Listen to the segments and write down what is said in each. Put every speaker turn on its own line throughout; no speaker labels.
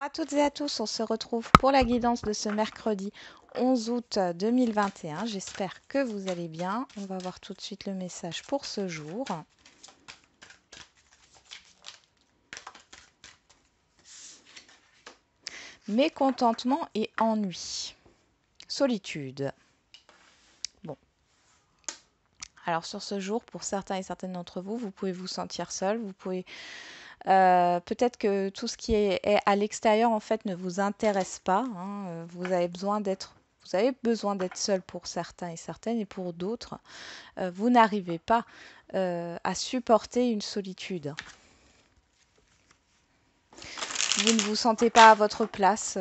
À toutes et à tous, on se retrouve pour la guidance de ce mercredi 11 août 2021. J'espère que vous allez bien. On va voir tout de suite le message pour ce jour. Mécontentement et ennui. Solitude. Bon. Alors sur ce jour, pour certains et certaines d'entre vous, vous pouvez vous sentir seul. Vous pouvez peut-être que tout ce qui est à l'extérieur en fait ne vous intéresse pas. Vous avez besoin d'être seul pour certains et certaines, et pour d'autres, vous n'arrivez pas à supporter une solitude. Vous ne vous sentez pas à votre place.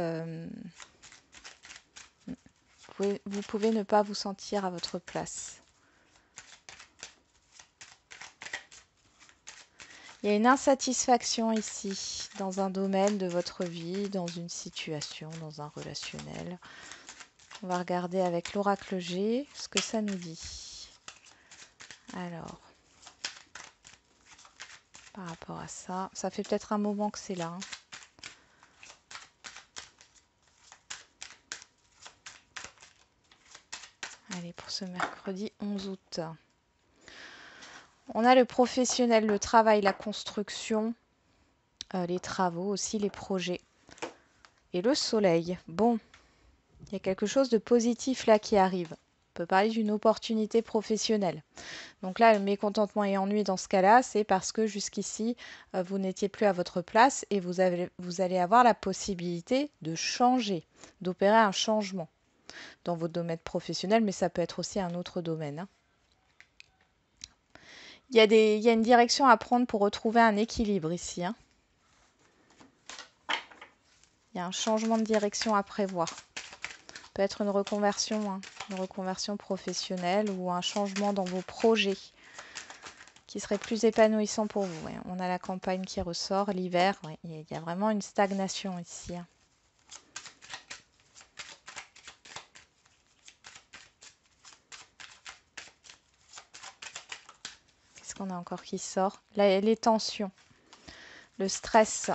Vous pouvez ne pas vous sentir à votre place. Il y a une insatisfaction ici, dans un domaine de votre vie, dans une situation, dans un relationnel. On va regarder avec l'oracle G ce que ça nous dit. Alors, par rapport à ça, ça fait peut-être un moment que c'est là. Allez, pour ce mercredi 11 août. On a le professionnel, le travail, la construction, les travaux aussi, les projets. Et le soleil. Bon, il y a quelque chose de positif là qui arrive. On peut parler d'une opportunité professionnelle. Donc là, le mécontentement et ennui dans ce cas-là, c'est parce que jusqu'ici, vous n'étiez plus à votre place et vous allez avoir la possibilité de changer, d'opérer un changement dans votre domaine professionnel, mais ça peut être aussi un autre domaine. Il y a une direction à prendre pour retrouver un équilibre ici. Il y a un changement de direction à prévoir. Peut être une reconversion professionnelle ou un changement dans vos projets qui serait plus épanouissant pour vous. Ouais. On a la campagne qui ressort, l'hiver, ouais. Il y a vraiment une stagnation ici. Qu'est-ce qu'on a encore qui sort? Là, les tensions, le stress.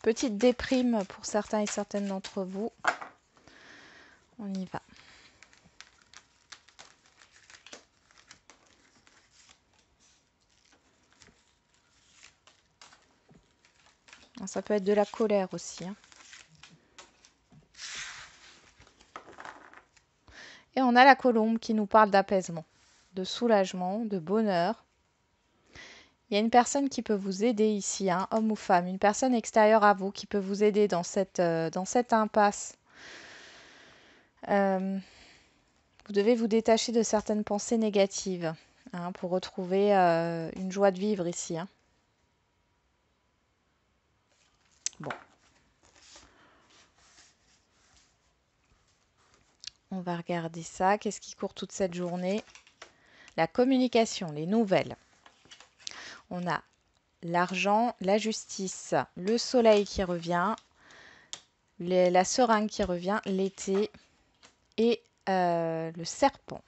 Petite déprime pour certains et certaines d'entre vous. On y va. Ça peut être de la colère aussi. Et on a la colombe qui nous parle d'apaisement, de soulagement, de bonheur. Il y a une personne qui peut vous aider ici, homme ou femme, une personne extérieure à vous qui peut vous aider dans cette impasse. Vous devez vous détacher de certaines pensées négatives pour retrouver une joie de vivre ici. Bon. On va regarder ça. Qu'est-ce qui court toute cette journée? La communication, les nouvelles. On a l'argent, la justice, le soleil qui revient, la seringue qui revient, l'été et le serpent.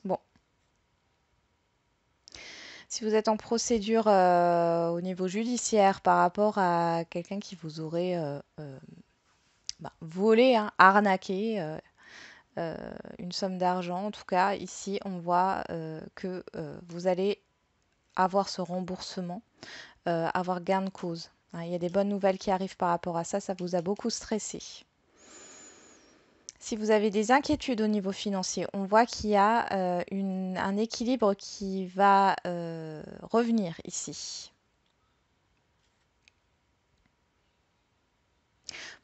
Bon. Si vous êtes en procédure au niveau judiciaire par rapport à quelqu'un qui vous aurait volé, arnaqué une somme d'argent, en tout cas ici on voit que vous allez avoir ce remboursement, avoir gain de cause. Il y a des bonnes nouvelles qui arrivent par rapport à ça, ça vous a beaucoup stressé. Si vous avez des inquiétudes au niveau financier, on voit qu'il y a un équilibre qui va revenir ici.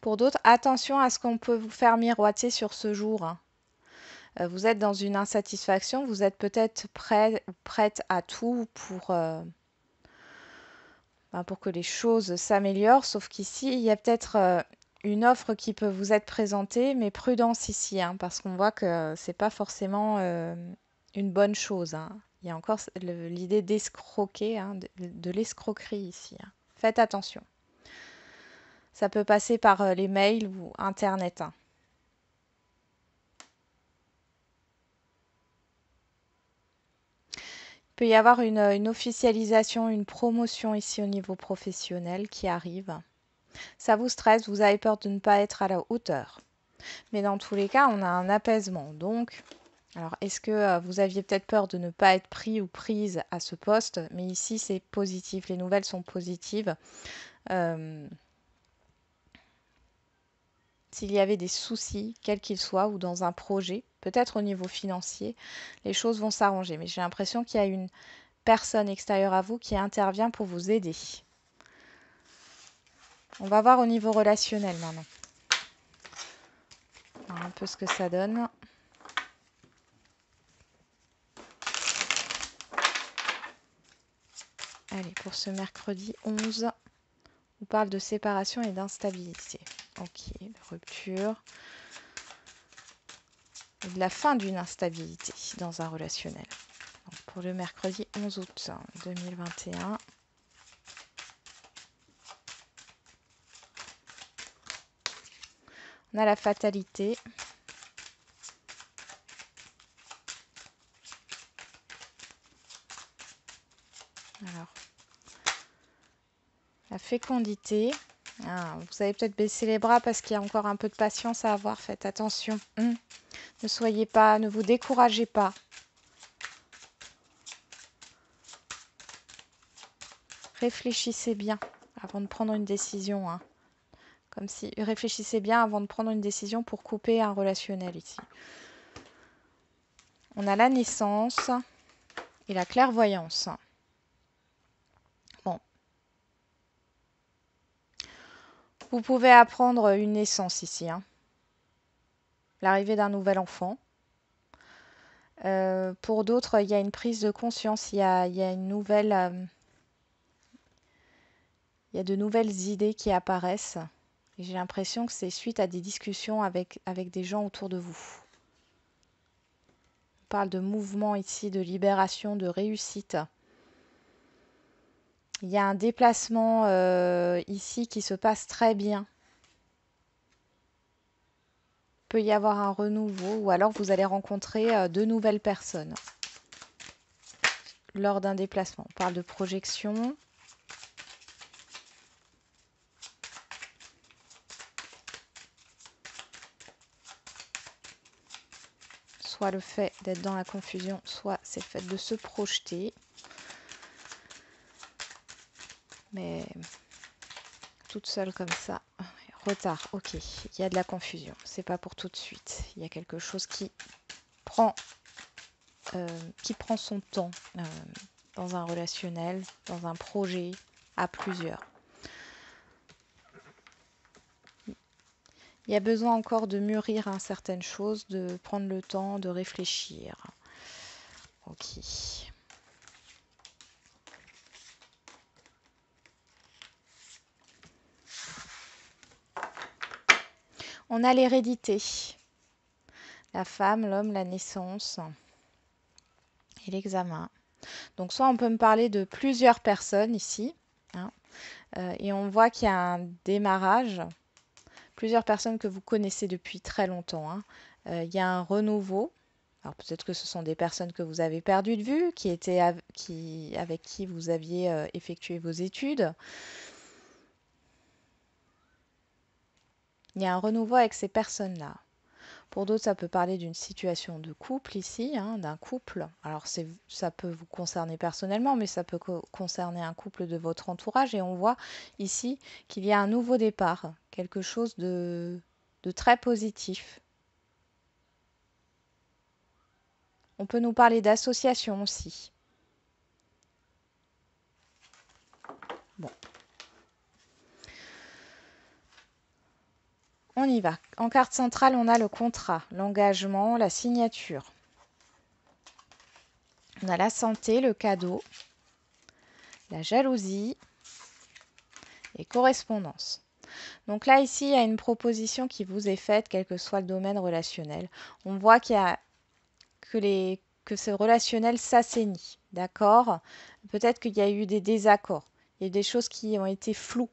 Pour d'autres, attention à ce qu'on peut vous faire miroiter sur ce jour. Vous êtes dans une insatisfaction, vous êtes peut-être prête à tout pour que les choses s'améliorent, sauf qu'ici, il y a peut-être une offre qui peut vous être présentée, mais prudence ici, parce qu'on voit que c'est pas forcément une bonne chose. Il y a encore l'idée d'escroquer, de l'escroquerie ici. Faites attention. Ça peut passer par les mails ou Internet. peut y avoir une officialisation, une promotion ici au niveau professionnel qui arrive. Ça vous stresse, vous avez peur de ne pas être à la hauteur. Mais dans tous les cas, on a un apaisement. Donc, alors est-ce que vous aviez peut-être peur de ne pas être pris ou prise à ce poste? Mais ici, c'est positif. Les nouvelles sont positives. S'il y avait des soucis, quels qu'ils soient, ou dans un projet, peut-être au niveau financier, les choses vont s'arranger. Mais j'ai l'impression qu'il y a une personne extérieure à vous qui intervient pour vous aider. On va voir au niveau relationnel maintenant. Alors, un peu ce que ça donne. Allez, pour ce mercredi 11, on parle de séparation et d'instabilité. Ok, de rupture. Et de la fin d'une instabilité dans un relationnel. Donc, pour le mercredi 11 août 2021. On a la fatalité. Alors, la fécondité. Ah, vous avez peut-être baissé les bras parce qu'il y a encore un peu de patience à avoir. Faites attention. Ne soyez pas, ne vous découragez pas. Réfléchissez bien avant de prendre une décision. Comme si réfléchissez bien avant de prendre une décision pour couper un relationnel ici. On a la naissance et la clairvoyance. Bon. Vous pouvez apprendre une naissance ici. L'arrivée d'un nouvel enfant. Pour d'autres, il y a une prise de conscience, il y a une nouvelle... il y a de nouvelles idées qui apparaissent. Et j'ai l'impression que c'est suite à des discussions avec des gens autour de vous. On parle de mouvement ici, de libération, de réussite. Il y a un déplacement ici qui se passe très bien. Il peut y avoir un renouveau ou alors vous allez rencontrer de nouvelles personnes lors d'un déplacement. On parle de projection. Soit le fait d'être dans la confusion, soit c'est le fait de se projeter. Mais toute seule comme ça, retard, ok, il y a de la confusion, c'est pas pour tout de suite. Il y a quelque chose qui prend son temps dans un relationnel, dans un projet, à plusieurs. Il y a besoin encore de mûrir certaines choses, de prendre le temps, de réfléchir. Ok. On a l'hérédité. La femme, l'homme, la naissance et l'examen. Donc soit on peut me parler de plusieurs personnes ici. Et on voit qu'il y a un démarrage. Plusieurs personnes que vous connaissez depuis très longtemps. Il y a un renouveau. Alors peut-être que ce sont des personnes que vous avez perdues de vue, avec qui vous aviez effectué vos études. Il y a un renouveau avec ces personnes-là. Pour d'autres, ça peut parler d'une situation de couple ici, d'un couple. Alors ça peut vous concerner personnellement, mais ça peut concerner un couple de votre entourage. Et on voit ici qu'il y a un nouveau départ, quelque chose de très positif. On peut nous parler d'association aussi. Bon. On y va. En carte centrale, on a le contrat, l'engagement, la signature. On a la santé, le cadeau, la jalousie et correspondance. Donc là, ici, il y a une proposition qui vous est faite, quel que soit le domaine relationnel. On voit qu'il y a que ce relationnel s'assainit, d'accord? Peut-être qu'il y a eu des désaccords, il y a des choses qui ont été floues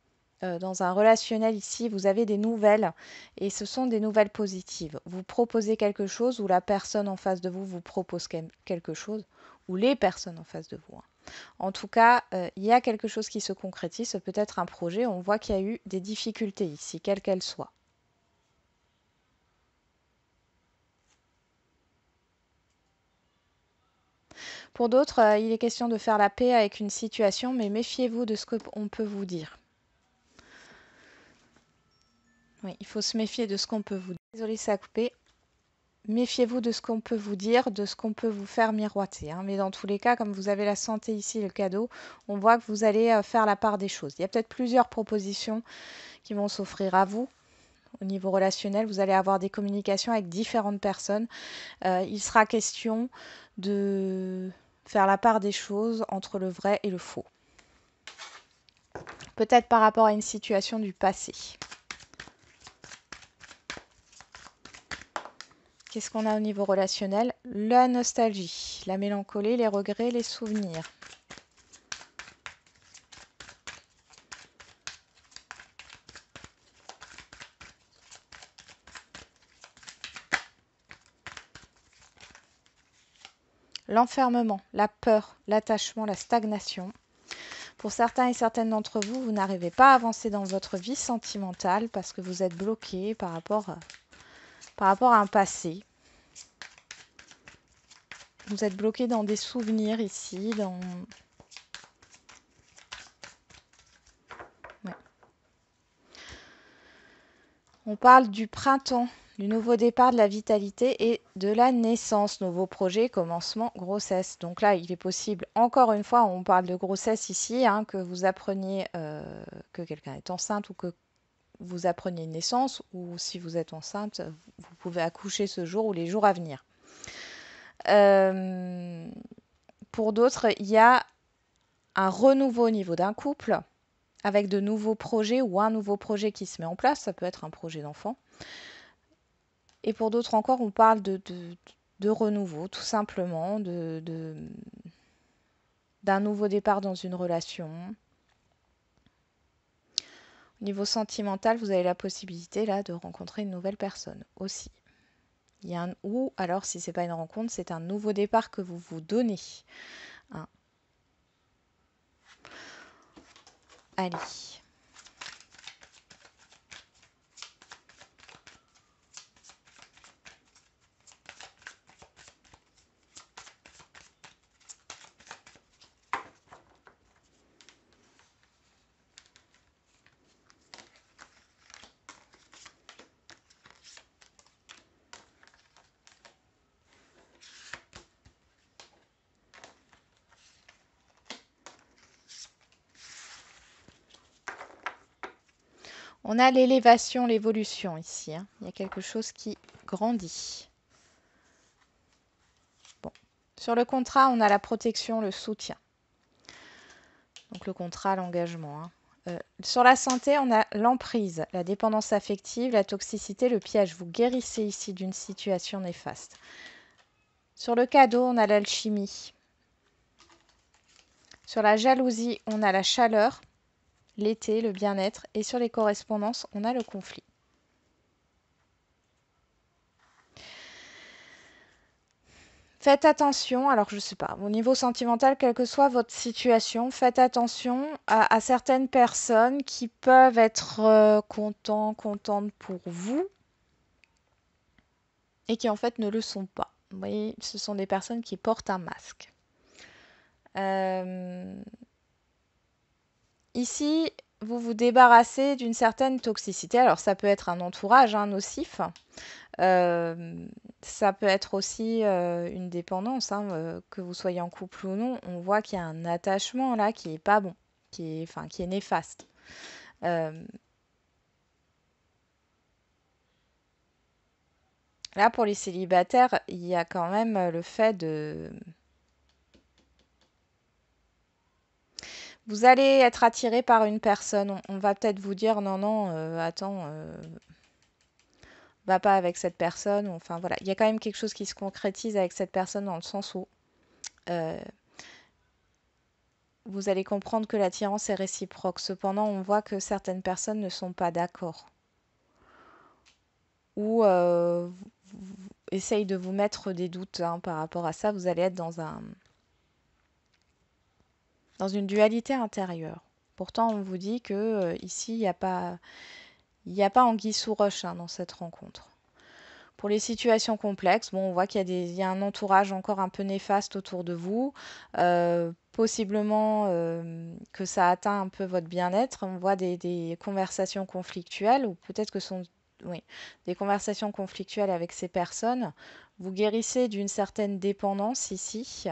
dans un relationnel ici, vous avez des nouvelles et ce sont des nouvelles positives. Vous proposez quelque chose ou la personne en face de vous vous propose quelque chose ou les personnes en face de vous, hein. En tout cas, il y a quelque chose qui se concrétise, ce peut être un projet. On voit qu'il y a eu des difficultés ici, quelles qu'elles soient. Pour d'autres, il est question de faire la paix avec une situation, mais méfiez-vous de ce qu'on peut vous dire. Oui, il faut se méfier de ce qu'on peut vous dire. Désolée, ça a coupé. Méfiez-vous de ce qu'on peut vous dire, de ce qu'on peut vous faire miroiter, hein. Mais dans tous les cas, comme vous avez la santé ici, le cadeau, on voit que vous allez faire la part des choses. Il y a peut-être plusieurs propositions qui vont s'offrir à vous. Au niveau relationnel, vous allez avoir des communications avec différentes personnes. Il sera question de faire la part des choses entre le vrai et le faux. Peut-être par rapport à une situation du passé. Qu'est-ce qu'on a au niveau relationnel? La nostalgie, la mélancolie, les regrets, les souvenirs. L'enfermement, la peur, l'attachement, la stagnation. Pour certains et certaines d'entre vous, vous n'arrivez pas à avancer dans votre vie sentimentale parce que vous êtes bloqué par rapport à un passé. Vous êtes bloqué dans des souvenirs ici, Ouais. On parle du printemps, du nouveau départ, de la vitalité et de la naissance. Nouveau projet, commencement, grossesse. Donc là, il est possible, encore une fois, on parle de grossesse ici, hein, que vous appreniez que quelqu'un est enceinte ou que vous appreniez une naissance, ou si vous êtes enceinte, vous pouvez accoucher ce jour ou les jours à venir. Pour d'autres, il y a un renouveau au niveau d'un couple avec de nouveaux projets ou un nouveau projet qui se met en place. Ça peut être un projet d'enfant. Et pour d'autres encore, on parle de renouveau, tout simplement, d'un nouveau départ dans une relation. Au niveau sentimental, vous avez la possibilité là de rencontrer une nouvelle personne aussi. Il y a ou alors, si ce n'est pas une rencontre, c'est un nouveau départ que vous vous donnez, hein. Allez. On a l'élévation, l'évolution ici, hein. Il y a quelque chose qui grandit. Bon. Sur le contrat, on a la protection, le soutien. Donc le contrat, l'engagement, hein. Sur la santé, on a l'emprise, la dépendance affective, la toxicité, le piège. Vous guérissez ici d'une situation néfaste. Sur le cadeau, on a l'alchimie. Sur la jalousie, on a la chaleur, l'été, le bien-être. Et sur les correspondances, on a le conflit. Faites attention, alors je sais pas, au niveau sentimental, quelle que soit votre situation, faites attention à certaines personnes qui peuvent être contentes pour vous et qui en fait ne le sont pas. Vous voyez, ce sont des personnes qui portent un masque. Ici, vous vous débarrassez d'une certaine toxicité. Alors ça peut être un entourage, hein, nocif. Ça peut être aussi une dépendance, hein, que vous soyez en couple ou non. On voit qu'il y a un attachement là qui est pas bon, qui est néfaste. Là, pour les célibataires, il y a quand même le fait de... Vous allez être attiré par une personne. On va peut-être vous dire non, non, attends, va pas avec cette personne. Enfin voilà, il y a quand même quelque chose qui se concrétise avec cette personne dans le sens où vous allez comprendre que l'attirance est réciproque. Cependant, on voit que certaines personnes ne sont pas d'accord ou essayent de vous mettre des doutes hein, par rapport à ça. Vous allez être dans une dualité intérieure. Pourtant, on vous dit que ici, il n'y a pas anguille sous roche hein, dans cette rencontre. Pour les situations complexes, bon, on voit qu'il y a un entourage encore un peu néfaste autour de vous. Possiblement que ça atteint un peu votre bien-être. On voit des conversations conflictuelles, ou peut-être que sont oui, des conversations conflictuelles avec ces personnes. Vous guérissez d'une certaine dépendance ici.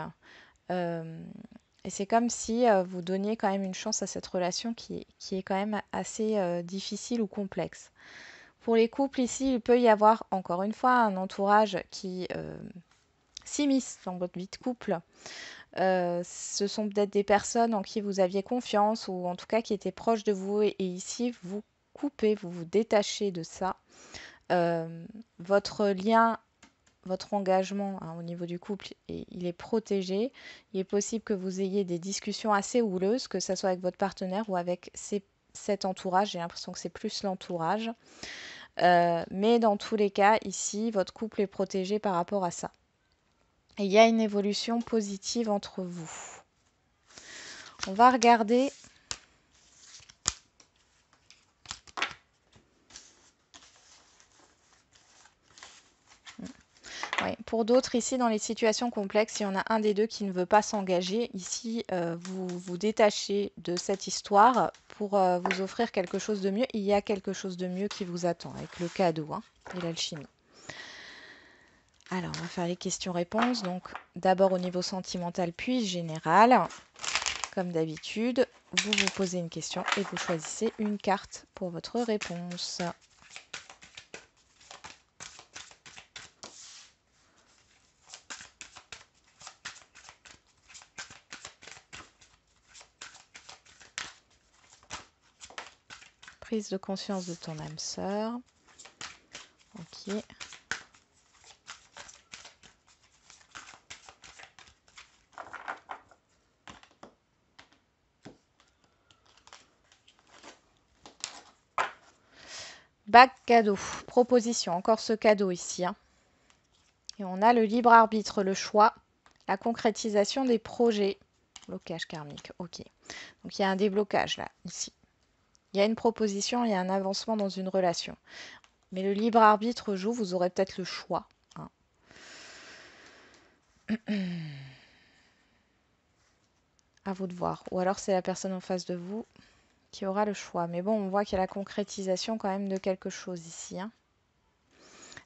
Et c'est comme si vous donniez quand même une chance à cette relation qui est quand même assez difficile ou complexe. Pour les couples ici, il peut y avoir encore une fois un entourage qui s'immisce dans votre vie de couple. Ce sont peut-être des personnes en qui vous aviez confiance ou en tout cas qui étaient proches de vous et ici vous coupez, vous vous détachez de ça. Votre lien, votre engagement hein, au niveau du couple, il est protégé. Il est possible que vous ayez des discussions assez houleuses, que ce soit avec votre partenaire ou avec cet entourage. J'ai l'impression que c'est plus l'entourage. Mais dans tous les cas, ici, votre couple est protégé par rapport à ça. Et il y a une évolution positive entre vous. On va regarder oui, pour d'autres, ici, dans les situations complexes, il y en a un des deux qui ne veut pas s'engager. Ici, vous vous détachez de cette histoire pour vous offrir quelque chose de mieux. Il y a quelque chose de mieux qui vous attend avec le cadeau hein, et l'alchimie. Alors, on va faire les questions-réponses. Donc, d'abord au niveau sentimental, puis général. Comme d'habitude, vous vous posez une question et vous choisissez une carte pour votre réponse. Prise de conscience de ton âme sœur. Ok. Bac cadeau. Proposition. Encore ce cadeau ici. Hein. Et on a le libre arbitre, le choix, la concrétisation des projets. Blocage karmique. Ok. Donc il y a un déblocage là, ici. Il y a une proposition, il y a un avancement dans une relation. Mais le libre arbitre joue, vous aurez peut-être le choix. Hein. À vous de voir. Ou alors c'est la personne en face de vous qui aura le choix. Mais bon, on voit qu'il y a la concrétisation quand même de quelque chose ici. Hein.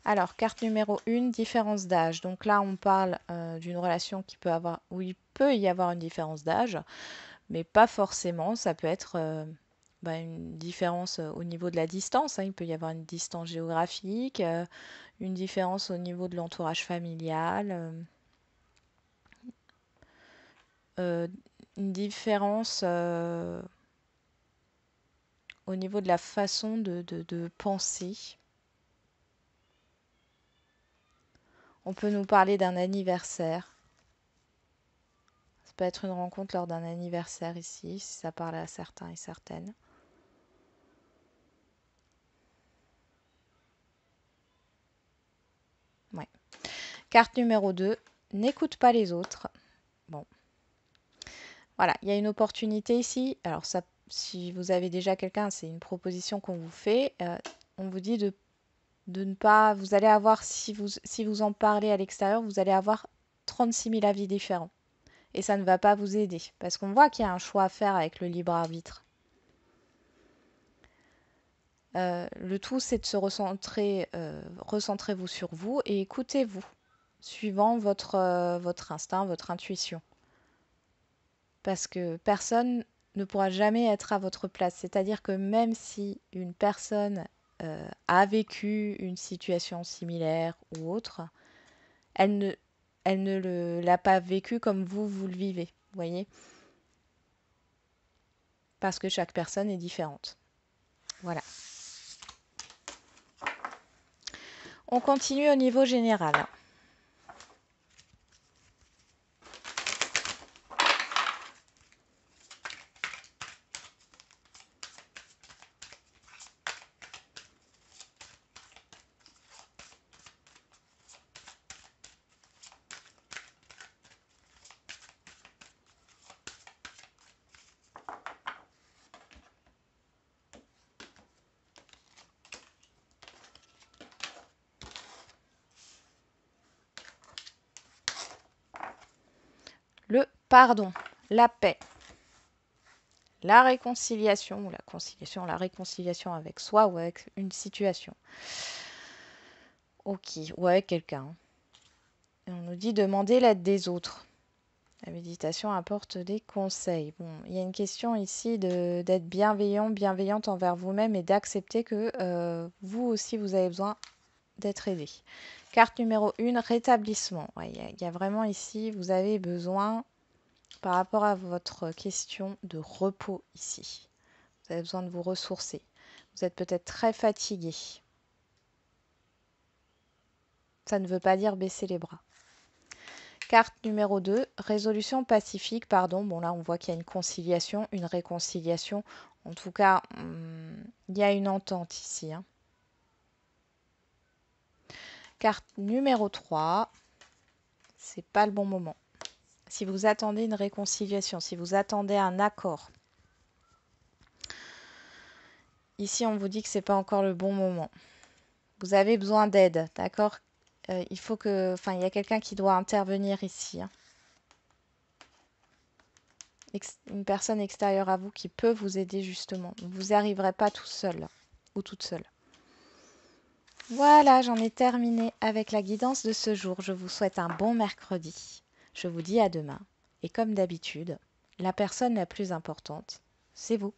Alors, carte numéro 1, différence d'âge. Donc là, on parle d'une relation qui peut avoir, où il peut y avoir une différence d'âge, mais pas forcément. Ça peut être une différence au niveau de la distance. Hein. Il peut y avoir une distance géographique, une différence au niveau de l'entourage familial, une différence au niveau de la façon de penser. On peut nous parler d'un anniversaire. Ça peut être une rencontre lors d'un anniversaire ici, si ça parle à certains et certaines. Ouais. Carte numéro 2, n'écoute pas les autres. Bon. Voilà, il y a une opportunité ici. Alors ça, si vous avez déjà quelqu'un, c'est une proposition qu'on vous fait. On vous dit de ne pas... Vous allez avoir, si vous en parlez à l'extérieur, vous allez avoir 36 000 avis différents. Et ça ne va pas vous aider. Parce qu'on voit qu'il y a un choix à faire avec le libre arbitre. Le tout, c'est de se recentrer, recentrez-vous sur vous et écoutez-vous, suivant votre instinct, votre intuition. Parce que personne ne pourra jamais être à votre place. C'est-à-dire que même si une personne a vécu une situation similaire ou autre, elle ne l'a pas vécu comme vous le vivez, vous voyez ? Parce que chaque personne est différente. Voilà. On continue au niveau général. le pardon, la paix, la réconciliation, ou la réconciliation avec soi ou avec une situation. Ok, ou avec quelqu'un. Et on nous dit demander l'aide des autres. La méditation apporte des conseils. Bon, il y a une question ici d'être bienveillant, bienveillante envers vous-même et d'accepter que vous aussi, vous avez besoin d'être aidé. Carte numéro 1, rétablissement. Ouais, il y a vraiment ici, vous avez besoin, par rapport à votre question, de repos ici. Vous avez besoin de vous ressourcer. Vous êtes peut-être très fatigué. Ça ne veut pas dire baisser les bras. Carte numéro 2, résolution pacifique, pardon. Bon, là, on voit qu'il y a une conciliation, une réconciliation. En tout cas, il y a une entente ici. Hein. Carte numéro 3, c'est pas le bon moment. Si vous attendez une réconciliation, si vous attendez un accord, ici, on vous dit que c'est pas encore le bon moment. Vous avez besoin d'aide, d'accord? Il faut que, enfin, il y a quelqu'un qui doit intervenir ici. Hein. Une personne extérieure à vous qui peut vous aider justement. Vous n'y arriverez pas tout seul ou toute seule. Voilà, j'en ai terminé avec la guidance de ce jour. Je vous souhaite un bon mercredi. Je vous dis à demain. Et comme d'habitude, la personne la plus importante, c'est vous.